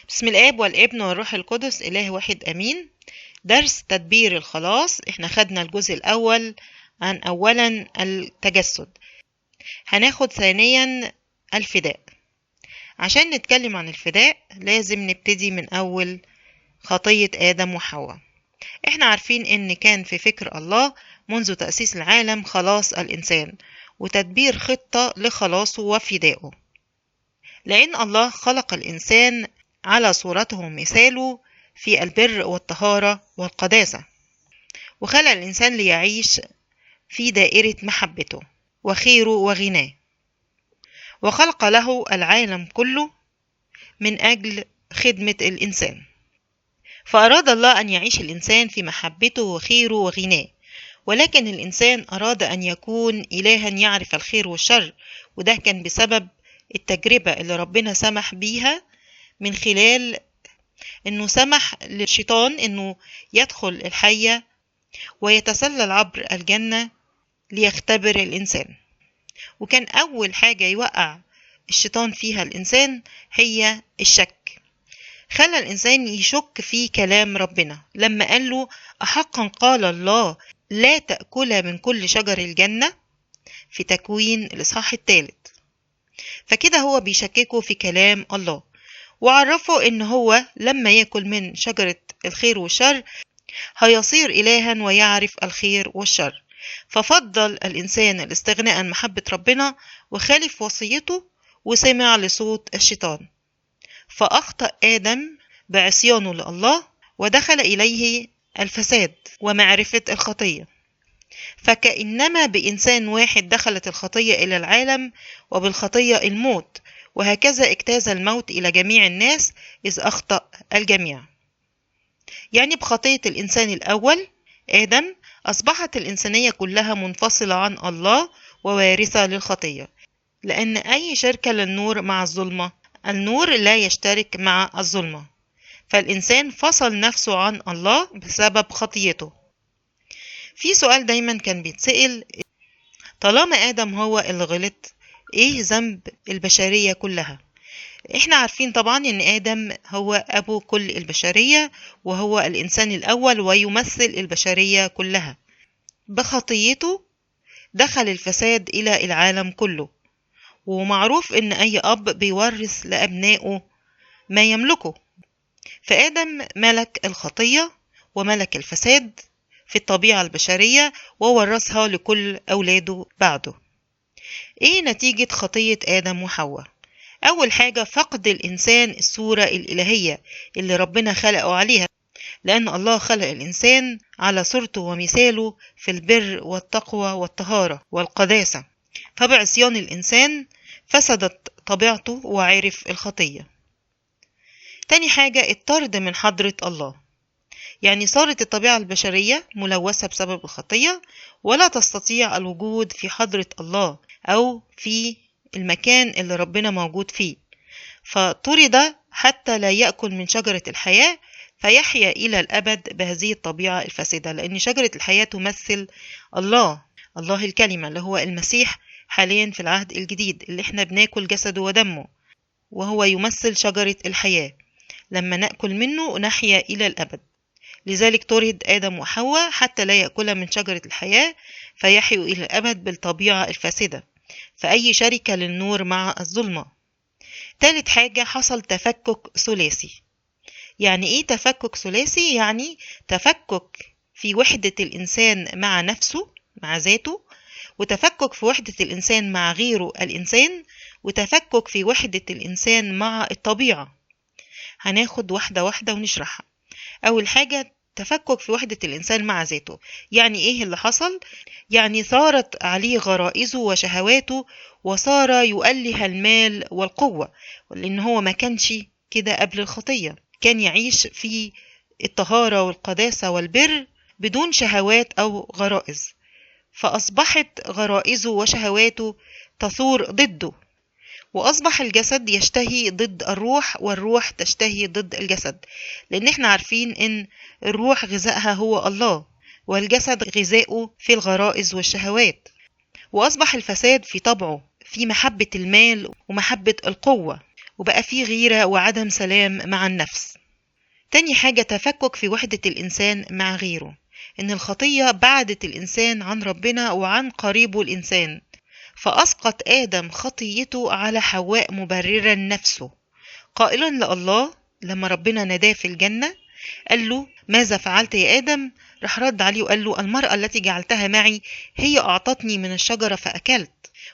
بسم الآب والابن والروح القدس إله واحد أمين. درس تدبير الخلاص. احنا خدنا الجزء الأول عن أولا التجسد، هناخد ثانيا الفداء. عشان نتكلم عن الفداء لازم نبتدي من أول خطية آدم وحواء. احنا عارفين ان كان في فكر الله منذ تأسيس العالم خلاص الإنسان وتدبير خطة لخلاصه وفدائه، لأن الله خلق الإنسان على صورته ومثاله في البر والطهارة والقداسة، وخلق الإنسان ليعيش في دائرة محبته وخيره وغناه، وخلق له العالم كله من أجل خدمة الإنسان. فأراد الله أن يعيش الإنسان في محبته وخيره وغناه، ولكن الإنسان أراد أن يكون إلها يعرف الخير والشر، وده كان بسبب التجربة اللي ربنا سمح بيها من خلال انه سمح للشيطان انه يدخل الحية ويتسلل عبر الجنة ليختبر الانسان. وكان اول حاجة يوقع الشيطان فيها الانسان هي الشك. خلى الانسان يشك في كلام ربنا لما قال له احقا قال الله لا تأكل من كل شجر الجنة في تكوين الاصحاح 3. فكده هو بيشككه في كلام الله، وعرفه ان هو لما يأكل من شجرة الخير والشر هيصير إلها ويعرف الخير والشر. ففضل الإنسان الاستغناء عن محبة ربنا وخالف وصيته وسمع لصوت الشيطان، فأخطأ آدم بعصيانه لله ودخل إليه الفساد ومعرفة الخطية. فكأنما بإنسان واحد دخلت الخطية إلى العالم وبالخطية الموت، وهكذا اجتاز الموت إلى جميع الناس إذ أخطأ الجميع. يعني بخطية الإنسان الأول آدم أصبحت الإنسانية كلها منفصلة عن الله ووارثة للخطية، لأن أي شركة للنور مع الظلمة، النور لا يشترك مع الظلمة، فالإنسان فصل نفسه عن الله بسبب خطيته. في سؤال دايما كان بيتسأل، طالما آدم هو اللي غلط إيه ذنب البشرية كلها؟ احنا عارفين طبعا ان آدم هو أبو كل البشرية وهو الإنسان الأول ويمثل البشرية كلها. بخطيته دخل الفساد إلى العالم كله، ومعروف ان أي أب بيورث لأبنائه ما يملكه، فآدم ملك الخطية وملك الفساد في الطبيعة البشرية وورثها لكل أولاده بعده. ايه نتيجة خطية آدم وحواء؟ أول حاجة فقد الإنسان الصورة الإلهية اللي ربنا خلقه عليها، لأن الله خلق الإنسان على صورته ومثاله في البر والتقوى والطهارة والقداسة، فبعصيان الإنسان فسدت طبيعته وعرف الخطية. تاني حاجة الطرد من حضرة الله، يعني صارت الطبيعة البشرية ملوثة بسبب الخطية ولا تستطيع الوجود في حضرة الله أو في المكان اللي ربنا موجود فيه، فطرد حتى لا يأكل من شجرة الحياة فيحيا إلى الأبد بهذه الطبيعة الفاسدة، لأن شجرة الحياة تمثل الله الكلمة اللي هو المسيح حاليا في العهد الجديد اللي احنا بناكل جسده ودمه، وهو يمثل شجرة الحياة، لما نأكل منه نحيا إلى الأبد. لذلك طرد آدم وحواء حتى لا يأكل من شجرة الحياة فيحيوا إلى الأبد بالطبيعة الفاسدة، فأي شركة للنور مع الظلمة. ثالث حاجة حصل تفكك ثلاثي. يعني ايه تفكك ثلاثي؟ يعني تفكك في وحدة الإنسان مع نفسه مع ذاته، وتفكك في وحدة الإنسان مع غيره الإنسان، وتفكك في وحدة الإنسان مع الطبيعة. هناخد واحدة واحدة ونشرحها. أول حاجة تفكك في وحدة الإنسان مع ذاته. يعني إيه اللي حصل؟ يعني ثارت عليه غرائزه وشهواته وصار يؤله المال والقوة، لأن هو ما كانش كده قبل الخطية، كان يعيش في الطهارة والقداسة والبر بدون شهوات أو غرائز، فأصبحت غرائزه وشهواته تثور ضده، وأصبح الجسد يشتهي ضد الروح والروح تشتهي ضد الجسد، لأن احنا عارفين إن الروح غذائها هو الله والجسد غذاؤه في الغرائز والشهوات. وأصبح الفساد في طبعه في محبة المال ومحبة القوة، وبقى فيه غيرة وعدم سلام مع النفس. تاني حاجة تفكك في وحدة الإنسان مع غيره، إن الخطية بعدت الإنسان عن ربنا وعن قريبه الإنسان، فأسقط آدم خطيته على حواء مبررا نفسه، قائلا لله لما ربنا ناداه في الجنة قال له ماذا فعلت يا آدم؟ راح رد عليه وقال له المرأة التي جعلتها معي هي أعطتني من الشجرة فأكلت.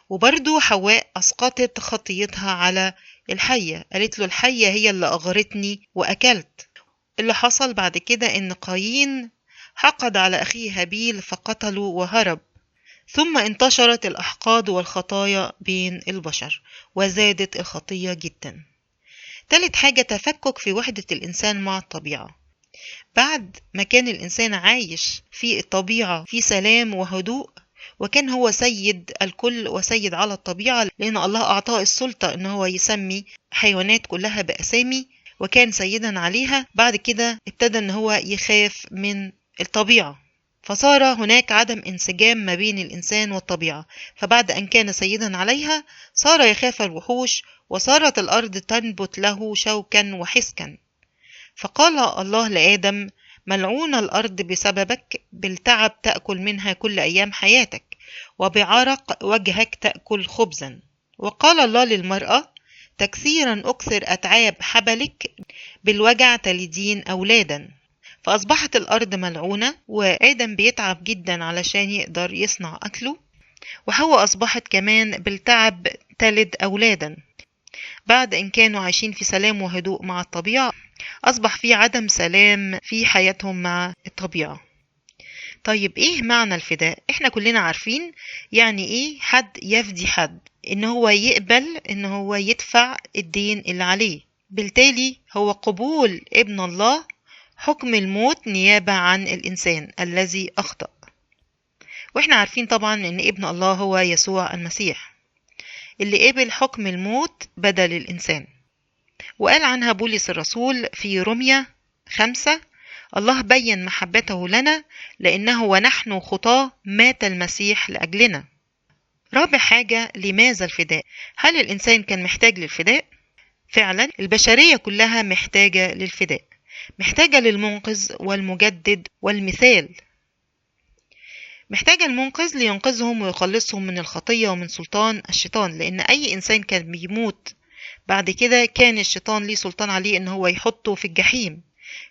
وبرضو حواء أسقطت خطيتها على الحية، قالت له الحية هي اللي أغرتني وأكلت. اللي حصل بعد كده إن قايين حقد على أخيه هابيل فقتله وهرب، ثم انتشرت الأحقاد والخطايا بين البشر وزادت الخطية جدا. تالت حاجة تفكك في وحدة الإنسان مع الطبيعة. بعد ما كان الإنسان عايش في الطبيعة في سلام وهدوء، وكان هو سيد الكل وسيد على الطبيعة، لأن الله أعطاه السلطة إن هو يسمي حيوانات كلها بأسامي وكان سيدا عليها. بعد كده ابتدى إن هو يخاف من الطبيعة، فصار هناك عدم انسجام ما بين الإنسان والطبيعة، فبعد أن كان سيدا عليها صار يخاف الوحوش، وصارت الأرض تنبت له شوكا وحسكا. فقال الله لآدم ملعون الأرض بسببك، بالتعب تأكل منها كل أيام حياتك، وبعرق وجهك تأكل خبزا. وقال الله للمرأة تكثيرا أكثر أتعاب حبلك، بالوجع تلدين أولادا. فأصبحت الأرض ملعونة، وآدم بيتعب جدا علشان يقدر يصنع أكله، وحواء أصبحت كمان بالتعب تلد أولادا. بعد إن كانوا عايشين في سلام وهدوء مع الطبيعة، أصبح في عدم سلام في حياتهم مع الطبيعة. طيب إيه معنى الفداء؟ إحنا كلنا عارفين يعني إيه حد يفدي حد، إن هو يقبل إن هو يدفع الدين اللي عليه، بالتالي هو قبول ابن الله حكم الموت نيابة عن الإنسان الذي أخطأ. وإحنا عارفين طبعا إن ابن الله هو يسوع المسيح اللي قبل حكم الموت بدل الإنسان. وقال عنها بولس الرسول في روميا 5 الله بين محبته لنا لأنه ونحن خطاة مات المسيح لأجلنا. رابع حاجة لماذا الفداء؟ هل الإنسان كان محتاج للفداء؟ فعلا البشرية كلها محتاجة للفداء، محتاجة للمنقذ والمجدد والمثال. محتاجة المنقذ لينقذهم ويخلصهم من الخطية ومن سلطان الشيطان، لأن أي إنسان كان بيموت بعد كده كان الشيطان ليه سلطان عليه إن هو يحطه في الجحيم،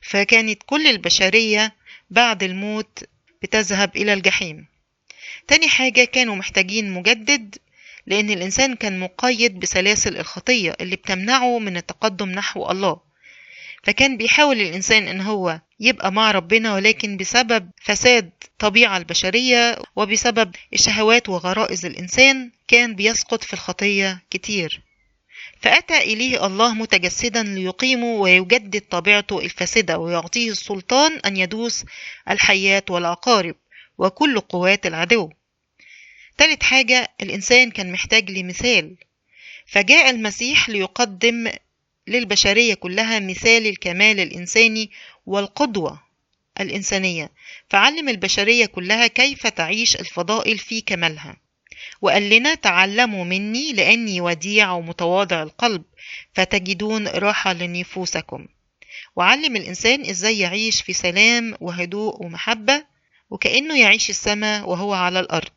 فكانت كل البشرية بعد الموت بتذهب إلى الجحيم. تاني حاجة كانوا محتاجين مجدد، لأن الإنسان كان مقيد بسلاسل الخطية اللي بتمنعه من التقدم نحو الله، فكان بيحاول الإنسان إن هو يبقى مع ربنا، ولكن بسبب فساد طبيعة البشرية وبسبب الشهوات وغرائز الإنسان كان بيسقط في الخطية كتير. فأتى إليه الله متجسدا ليقيمه ويجدد طبيعته الفاسدة ويعطيه السلطان أن يدوس الحيات والعقارب وكل قوات العدو. ثالث حاجة الإنسان كان محتاج لمثال، فجاء المسيح ليقدم للبشرية كلها مثال الكمال الإنساني والقدوة الإنسانية، فعلم البشرية كلها كيف تعيش الفضائل في كمالها، وقال لنا تعلموا مني لأني وديع ومتواضع القلب فتجدون راحة لنفوسكم. وعلم الإنسان إزاي يعيش في سلام وهدوء ومحبة وكأنه يعيش السماء وهو على الأرض.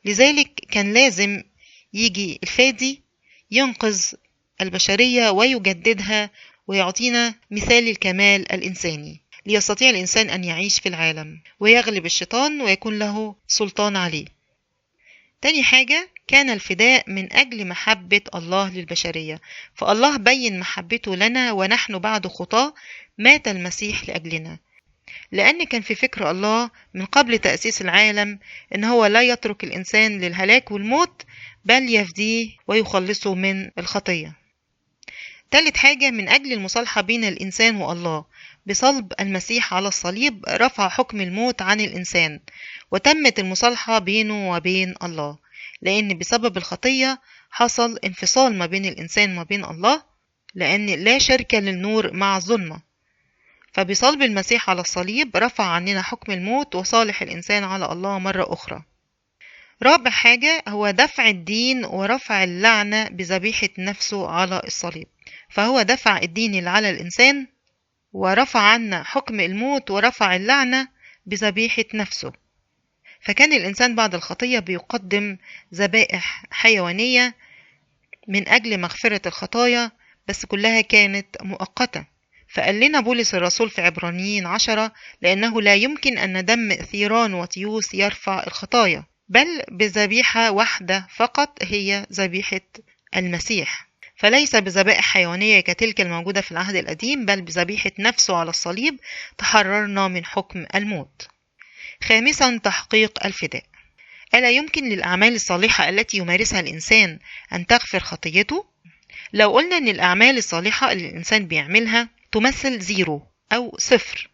لذلك كان لازم يجي الفادي ينقذ البشرية ويجددها ويعطينا مثال الكمال الإنساني، ليستطيع الإنسان أن يعيش في العالم ويغلب الشيطان ويكون له سلطان عليه. تاني حاجة كان الفداء من أجل محبة الله للبشرية، فالله بين محبته لنا ونحن بعد خطاة مات المسيح لأجلنا، لأن كان في فكر الله من قبل تأسيس العالم إن هو لا يترك الإنسان للهلاك والموت، بل يفديه ويخلصه من الخطية. ثالث حاجة من أجل المصالحة بين الإنسان والله، بصلب المسيح على الصليب رفع حكم الموت عن الإنسان وتمت المصالحة بينه وبين الله، لأن بسبب الخطية حصل انفصال ما بين الإنسان وما بين الله، لأن لا شركة للنور مع الظلمة. فبصلب المسيح على الصليب رفع عننا حكم الموت وصالح الإنسان على الله مرة أخرى. رابع حاجة هو دفع الدين ورفع اللعنة بذبيحة نفسه على الصليب. فهو دفع الدين اللي على الإنسان ورفع عنا حكم الموت ورفع اللعنة بذبيحة نفسه. فكان الإنسان بعد الخطية بيقدم ذبائح حيوانية من أجل مغفرة الخطايا، بس كلها كانت مؤقتة. فقال لنا بولس الرسول في عبرانيين 10: لأنه لا يمكن أن دم ثيران وتيوس يرفع الخطايا، بل بذبيحة واحدة فقط هي ذبيحة المسيح. فليس بذبائح حيوانية كتلك الموجودة في العهد القديم، بل بذبيحة نفسه على الصليب تحررنا من حكم الموت. خامسا، تحقيق الفداء. ألا يمكن للأعمال الصالحة التي يمارسها الإنسان أن تغفر خطيته؟ لو قلنا أن الأعمال الصالحة اللي الإنسان بيعملها تمثل 0 أو 0،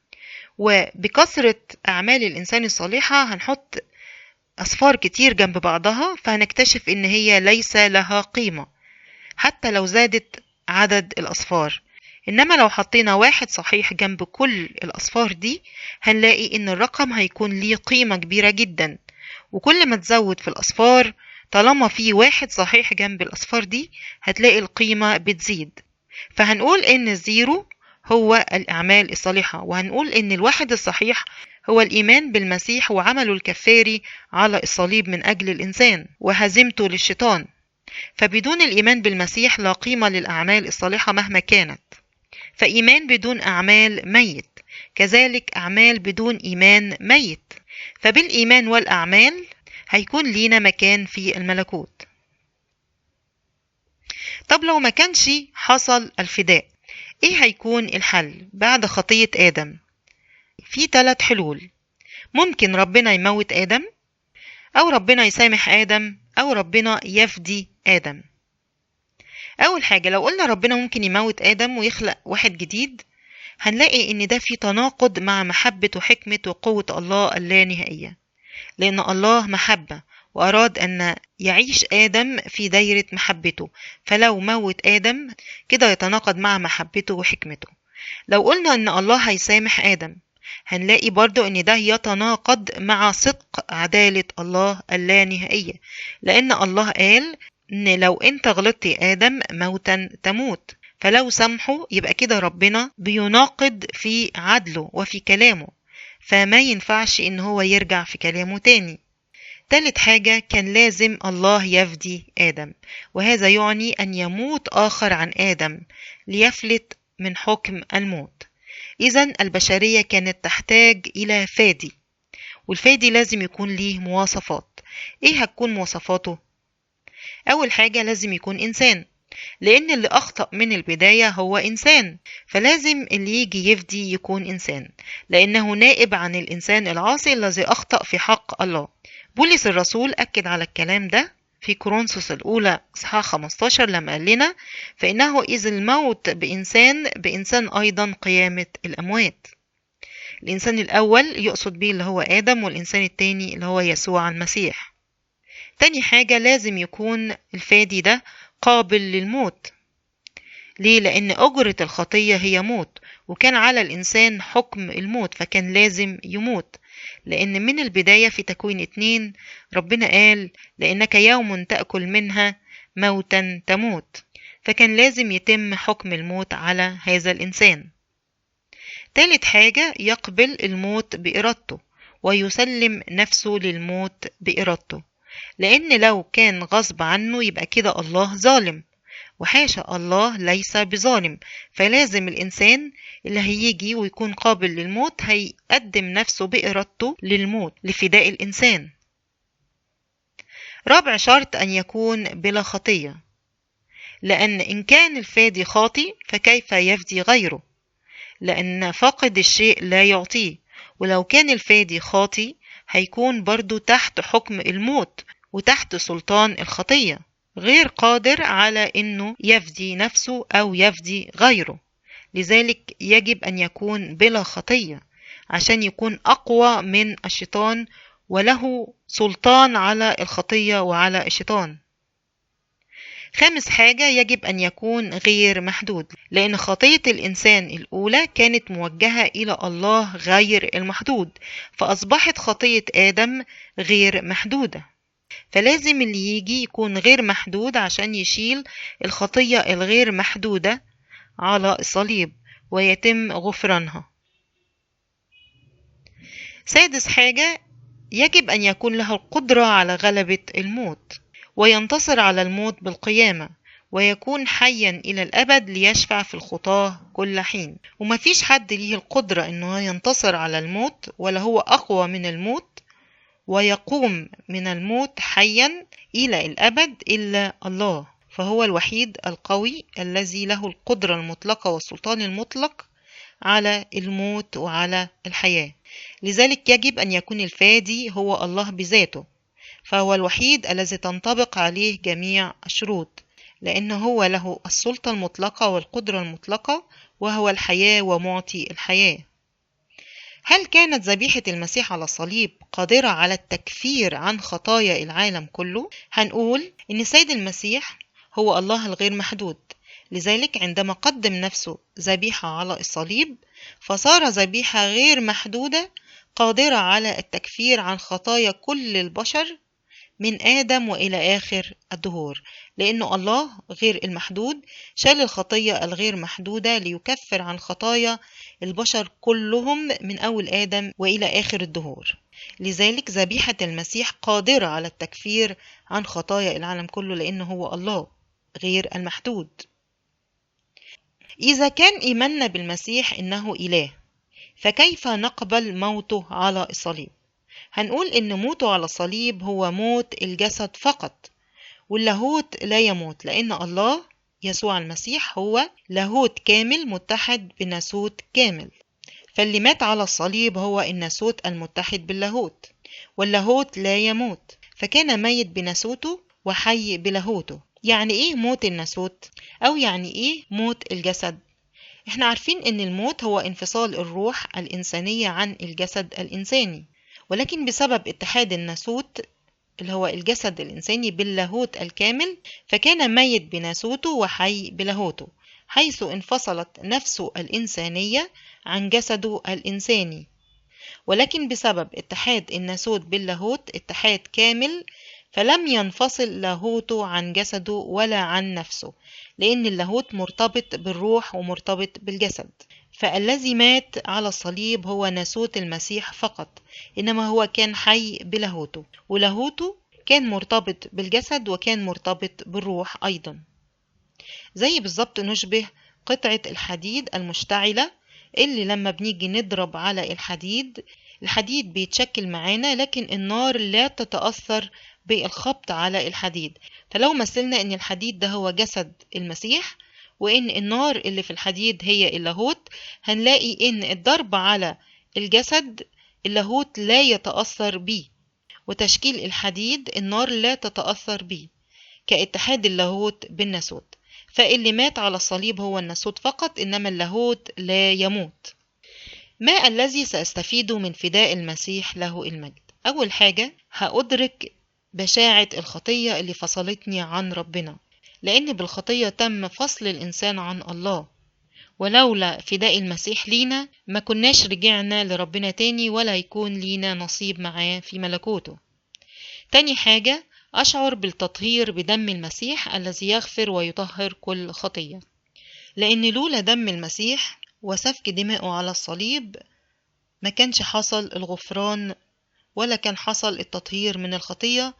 وبكثرة أعمال الإنسان الصالحة هنحط أصفار كتير جنب بعضها، فهنكتشف إن هي ليس لها قيمة حتى لو زادت عدد الأصفار. إنما لو حطينا 1 صحيح جنب كل الأصفار دي، هنلاقي إن الرقم هيكون ليه قيمة كبيرة جدا. وكل ما تزود في الأصفار، طالما في 1 صحيح جنب الأصفار دي، هتلاقي القيمة بتزيد. فهنقول إن 0 هو الأعمال الصالحة، وهنقول إن 1 الصحيح هو الإيمان بالمسيح وعمله الكفاري على الصليب من أجل الإنسان وهزيمته للشيطان. فبدون الإيمان بالمسيح لا قيمة للأعمال الصالحة مهما كانت. فإيمان بدون أعمال ميت، كذلك أعمال بدون إيمان ميت. فبالإيمان والأعمال هيكون لينا مكان في الملكوت. طب لو ما كانش حصل الفداء، إيه هيكون الحل بعد خطية آدم؟ في 3 حلول. ممكن ربنا يموت آدم، أو ربنا يسامح آدم، أو ربنا يفدي آدم. أول حاجة، لو قلنا ربنا ممكن يموت آدم ويخلق واحد جديد، هنلاقي إن ده في تناقض مع محبة وحكمة وقوة الله اللانهائية، لأن الله محبة وأراد أن يعيش آدم في دايرة محبته. فلو موت آدم كده يتناقض مع محبته وحكمته. لو قلنا أن الله هيسامح آدم، هنلاقي برضو أن ده يتناقض مع صدق عدالة الله اللانهائية، لأن الله قال إن لو أنت غلطت يا آدم موتا تموت. فلو سامحه يبقى كده ربنا بيناقض في عدله وفي كلامه، فما ينفعش إن هو يرجع في كلامه تاني. تالت حاجة، كان لازم الله يفدي آدم، وهذا يعني أن يموت آخر عن آدم ليفلت من حكم الموت. إذن البشرية كانت تحتاج إلى فادي، والفادي لازم يكون ليه مواصفات. إيه هتكون مواصفاته؟ أول حاجة لازم يكون إنسان، لأن اللي أخطأ من البداية هو إنسان، فلازم اللي يجي يفدي يكون إنسان، لأنه نائب عن الإنسان العاصي الذي أخطأ في حق الله. بولس الرسول أكد على الكلام ده في كورنثوس الأولى إصحاح 15 لما قال لنا: فإنه إذ الموت بإنسان أيضا قيامة الأموات. الإنسان الأول يقصد به اللي هو آدم، والإنسان التاني اللي هو يسوع المسيح. تاني حاجة، لازم يكون الفادي ده قابل للموت. ليه؟ لأن أجرة الخطية هي موت، وكان على الإنسان حكم الموت، فكان لازم يموت. لأن من البداية في تكوين 2 ربنا قال: لأنك يوم تأكل منها موتا تموت. فكان لازم يتم حكم الموت على هذا الإنسان. ثالث حاجة، يقبل الموت بإرادته ويسلم نفسه للموت بإرادته، لأن لو كان غصب عنه يبقى كده الله ظالم، وحاشا، الله ليس بظالم. فلازم الإنسان اللي هيجي ويكون قابل للموت هيقدم نفسه بإرادته للموت لفداء الإنسان. رابع شرط، أن يكون بلا خطية، لأن إن كان الفادي خاطي فكيف يفدي غيره؟ لأن فاقد الشيء لا يعطيه. ولو كان الفادي خاطي هيكون برضو تحت حكم الموت وتحت سلطان الخطية، غير قادر على إنه يفدي نفسه أو يفدي غيره. لذلك يجب أن يكون بلا خطية عشان يكون أقوى من الشيطان وله سلطان على الخطية وعلى الشيطان. خامس حاجة، يجب أن يكون غير محدود، لأن خطية الإنسان الأولى كانت موجهة إلى الله غير المحدود، فأصبحت خطية آدم غير محدودة. فلازم اللي يجي يكون غير محدود عشان يشيل الخطية الغير محدودة على الصليب ويتم غفرانها. سادس حاجة، يجب أن يكون له القدرة على غلبة الموت وينتصر على الموت بالقيامة ويكون حيا إلى الأبد ليشفع في الخطاة كل حين. ومفيش حد ليه القدرة أنه ينتصر على الموت ولا هو أقوى من الموت ويقوم من الموت حيا إلى الأبد إلا الله، فهو الوحيد القوي الذي له القدرة المطلقة والسلطان المطلق على الموت وعلى الحياة. لذلك يجب أن يكون الفادي هو الله بذاته، فهو الوحيد الذي تنطبق عليه جميع الشروط، لأنه هو له السلطة المطلقة والقدرة المطلقة وهو الحياة ومعطي الحياة. هل كانت ذبيحة المسيح على الصليب قادرة على التكفير عن خطايا العالم كله؟ هنقول إن سيد المسيح هو الله الغير محدود، لذلك عندما قدم نفسه ذبيحة على الصليب فصار ذبيحة غير محدودة قادرة على التكفير عن خطايا كل البشر من آدم وإلى آخر الدهور، لأنه الله غير المحدود شال الخطية الغير محدودة ليكفر عن خطايا البشر كلهم من أول آدم وإلى آخر الدهور. لذلك ذبيحة المسيح قادرة على التكفير عن خطايا العالم كله لأنه هو الله غير المحدود. إذا كان إيماننا بالمسيح إنه إله، فكيف نقبل موته على الصليب؟ هنقول إن موته على الصليب هو موت الجسد فقط، واللاهوت لا يموت، لأن الله يسوع المسيح هو لاهوت كامل متحد بناسوت كامل، فاللي مات على الصليب هو الناسوت المتحد باللاهوت، واللاهوت لا يموت، فكان ميت بناسوته وحي بلاهوته. يعني إيه موت الناسوت؟ أو يعني إيه موت الجسد؟ إحنا عارفين إن الموت هو انفصال الروح الإنسانية عن الجسد الإنساني، ولكن بسبب اتحاد الناسوت اللي هو الجسد الإنساني باللاهوت الكامل فكان ميت بناسوته وحي بلاهوته، حيث انفصلت نفسه الإنسانية عن جسده الإنساني. ولكن بسبب اتحاد الناسوت باللاهوت اتحاد كامل، فلم ينفصل لاهوته عن جسده ولا عن نفسه، لأن اللاهوت مرتبط بالروح ومرتبط بالجسد. فالذي مات على الصليب هو ناسوت المسيح فقط، إنما هو كان حي بلاهوته، ولاهوته كان مرتبط بالجسد وكان مرتبط بالروح أيضا. زي بالظبط نشبه قطعة الحديد المشتعلة اللي لما بنيجي نضرب على الحديد بيتشكل معانا، لكن النار لا تتأثر بالخبط على الحديد. فلو مثلنا ان الحديد ده هو جسد المسيح وان النار اللي في الحديد هي اللاهوت، هنلاقي ان الضرب على الجسد اللاهوت لا يتأثر بيه، وتشكيل الحديد النار لا تتأثر بيه، كاتحاد اللاهوت بالناسوت. فاللي مات على الصليب هو الناسوت فقط، إنما اللاهوت لا يموت. ما الذي سأستفيده من فداء المسيح له المجد؟ أول حاجة هأدرك بشاعة الخطية اللي فصلتني عن ربنا، لأن بالخطية تم فصل الإنسان عن الله، ولولا فداء المسيح لينا ما كناش رجعنا لربنا تاني ولا يكون لينا نصيب معاه في ملكوته. تاني حاجة أشعر بالتطهير بدم المسيح الذي يغفر ويطهر كل خطية، لأن لولا دم المسيح وسفك دمائه على الصليب ما كانش حصل الغفران ولا كان حصل التطهير من الخطية.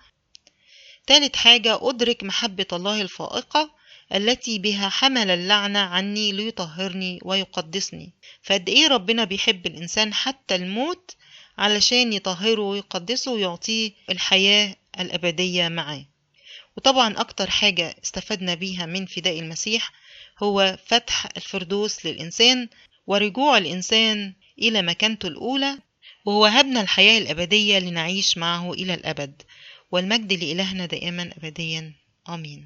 تالت حاجة أدرك محبة الله الفائقة التي بها حمل اللعنة عني ليطهرني ويقدسني. فقد إيه ربنا بيحب الإنسان حتى الموت علشان يطهره ويقدسه ويعطيه الحياة الأبدية معاه. وطبعا أكتر حاجة استفدنا بيها من فداء المسيح هو فتح الفردوس للإنسان ورجوع الإنسان إلى مكانته الأولى، وهو هبنا الحياة الأبدية لنعيش معه إلى الأبد. والمجد لإلهنا دائما أبديا، آمين.